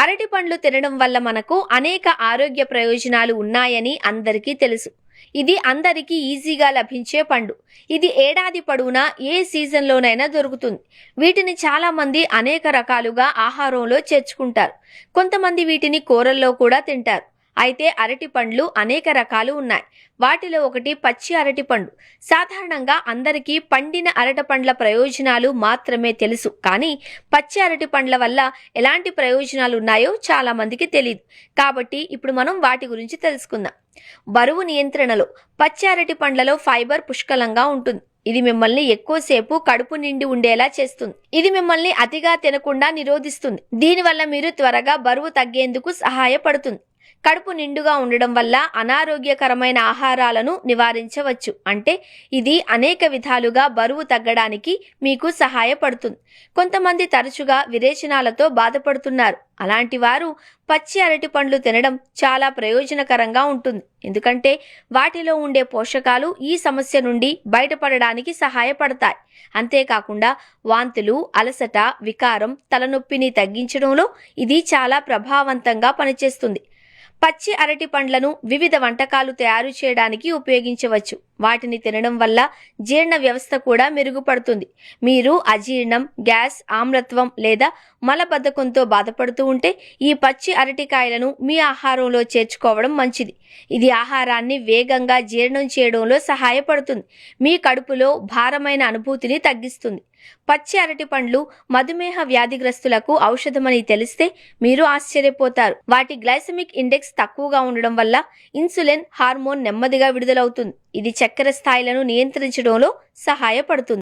అరటి పండ్లు తినడం వల్ల మనకు అనేక ఆరోగ్య ప్రయోజనాలు ఉన్నాయని అందరికీ తెలుసు. ఇది అందరికీ ఈజీగా లభించే పండు. ఇది ఏడాది పొడవునా ఏ సీజన్లోనైనా దొరుకుతుంది. వీటిని చాలా మంది అనేక రకాలుగా ఆహారంలో చేర్చుకుంటారు. కొంతమంది వీటిని కూరల్లో కూడా తింటారు. అయితే అరటి పండ్లు అనేక రకాలు ఉన్నాయి. వాటిలో ఒకటి పచ్చి అరటి పండు. సాధారణంగా అందరికీ పండిన అరటి పండ్ల ప్రయోజనాలు మాత్రమే తెలుసు. కానీ పచ్చి అరటి పండ్ల వల్ల ఎలాంటి ప్రయోజనాలు ఉన్నాయో చాలా మందికి తెలియదు. కాబట్టి ఇప్పుడు మనం వాటి గురించి తెలుసుకుందాం. బరువు నియంత్రణలో పచ్చి అరటి పండ్లలో ఫైబర్ పుష్కలంగా ఉంటుంది. ఇది మిమ్మల్ని ఎక్కువసేపు కడుపు నిండి ఉండేలా చేస్తుంది. ఇది మిమ్మల్ని అతిగా తినకుండా నిరోధిస్తుంది. దీనివల్ల మీరు త్వరగా బరువు తగ్గేందుకు సహాయపడుతుంది. కడుపు నిండుగా ఉండడం వల్ల అనారోగ్యకరమైన ఆహారాలను నివారించవచ్చు. అంటే ఇది అనేక విధాలుగా బరువు తగ్గడానికి మీకు సహాయపడుతుంది. కొంతమంది తరచుగా విరేచనాలతో బాధపడుతున్నారు. అలాంటి వారు పచ్చి అరటి పండ్లు తినడం చాలా ప్రయోజనకరంగా ఉంటుంది. ఎందుకంటే వాటిలో ఉండే పోషకాలు ఈ సమస్య నుండి బయటపడడానికి సహాయపడతాయి. అంతేకాకుండా వాంతులు, అలసట, వికారం, తలనొప్పిని తగ్గించడంలో ఇది చాలా ప్రభావవంతంగా పనిచేస్తుంది. పచ్చి అరటి పండ్లను వివిధ వంటకాలు తయారు చేయడానికి ఉపయోగించవచ్చు. వాటిని తినడం వల్ల జీర్ణ వ్యవస్థ కూడా మెరుగుపడుతుంది. మీరు అజీర్ణం, గ్యాస్, ఆమ్లత్వం లేదా మలబద్ధకంతో బాధపడుతూ ఉంటే ఈ పచ్చి అరటికాయలను మీ ఆహారంలో చేర్చుకోవడం మంచిది. ఇది ఆహారాన్ని వేగంగా జీర్ణం చేయడంలో సహాయపడుతుంది. మీ కడుపులో భారమైన అనుభూతిని తగ్గిస్తుంది. పచ్చి అరటి పండ్లు మధుమేహ వ్యాధిగ్రస్తులకు ఔషధమని తెలిస్తే మీరు ఆశ్చర్యపోతారు. వాటి గ్లైసెమిక్ ఇండెక్స్ తక్కువగా ఉండడం వల్ల ఇన్సులిన్ హార్మోన్ నెమ్మదిగా విడుదలవుతుంది. ఇది చక్కెర స్థాయిలను నియంత్రించడంలో సహాయపడుతుంది.